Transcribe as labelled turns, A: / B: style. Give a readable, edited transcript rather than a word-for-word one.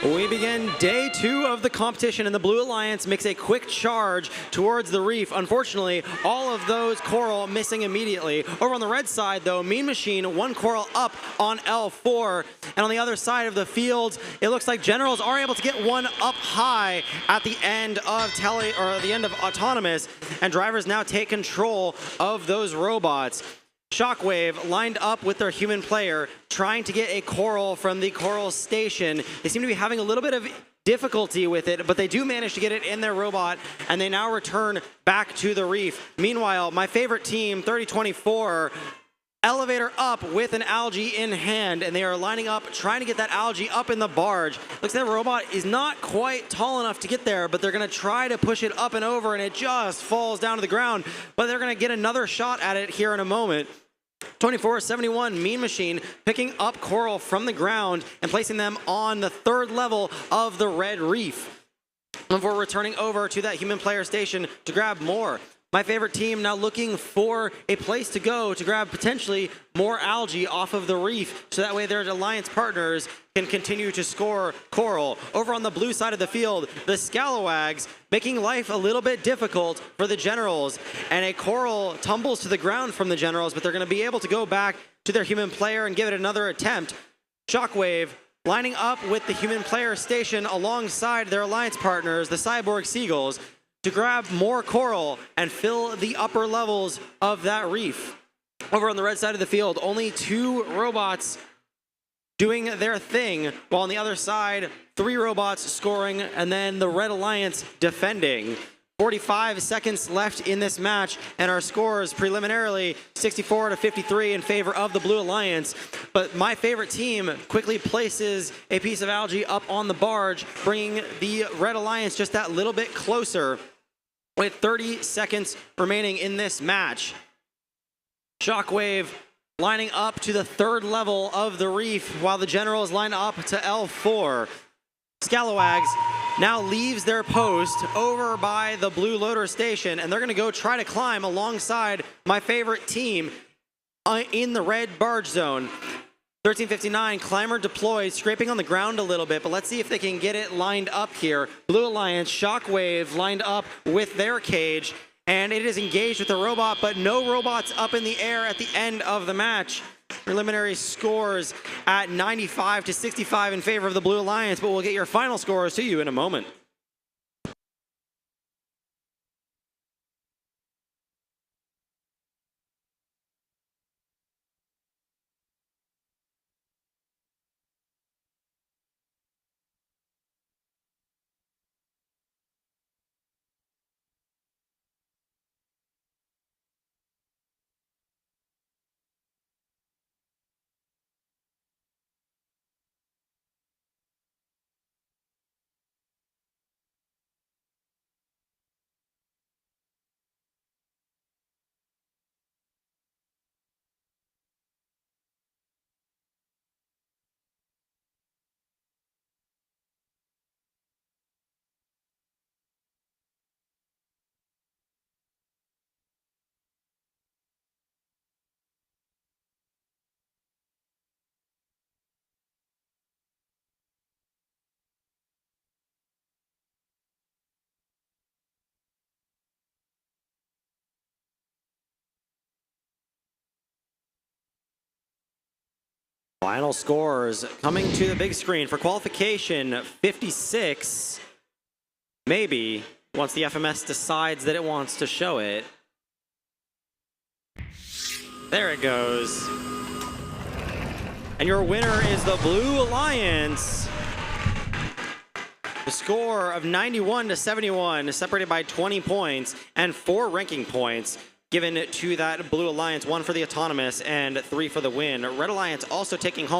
A: We begin day 2 of the competition, and the Blue Alliance makes a quick charge towards the reef. Unfortunately, all of those coral missing immediately. Over on the red side, though, Mean Machine, 1 coral up on L4. And on the other side of the field, it looks like Generals are able to get 1 up high at the end of the end of Autonomous, and drivers now take control of those robots. Shockwave lined up with their human player, trying to get a coral from the coral station. They seem to be having a little bit of difficulty with it, but they do manage to get it in their robot, and they now return back to the reef. Meanwhile, my favorite team, 3024, elevator up with an algae in hand, and they are lining up, trying to get that algae up in the barge. Looks like the robot is not quite tall enough to get there, but they're going to try to push it up and over, and it just falls down to the ground. But they're going to get another shot at it here in a moment. 2471 Mean Machine picking up coral from the ground and placing them on the 3rd level of the red reef before returning over to that human player station to grab more. My favorite team now looking for a place to go to grab potentially more algae off of the reef, so that way their alliance partners can continue to score coral. Over on the blue side of the field, the Scalawags making life a little bit difficult for the Generals, and a coral tumbles to the ground from the Generals, but they're going to be able to go back to their human player and give it another attempt. Shockwave lining up with the human player station alongside their alliance partners, the Cyborg Seagulls, to grab more coral and fill the upper levels of that reef. Over on the red side of the field, only 2 robots doing their thing, while on the other side, 3 robots scoring, and then the Red Alliance defending. 45 seconds left in this match, and our scores preliminarily 64-53 in favor of the Blue Alliance. But my favorite team quickly places a piece of algae up on the barge, bringing the Red Alliance just that little bit closer with 30 seconds remaining in this match. Shockwave lining up to the 3rd level of the reef, while the Generals line up to L4. Scalawags now leaves their post over by the Blue Loader station, and they're going to go try to climb alongside my favorite team in the red barge zone. 1359, Climber deployed, scraping on the ground a little bit, but let's see if they can get it lined up here. Blue Alliance, Shockwave lined up with their cage, and it is engaged with the robot, but no robots up in the air at the end of the match. Preliminary scores at 95-65 in favor of the Blue Alliance, but we'll get your final scores to you in a moment. Final scores coming to the big screen for qualification 56. Maybe once the FMS decides that it wants to show it. There it goes. And your winner is the Blue Alliance. The score of 91-71, separated by 20 points and 4 ranking points given to that Blue Alliance, 1 for the Autonomous and 3 for the win. Red Alliance also taking home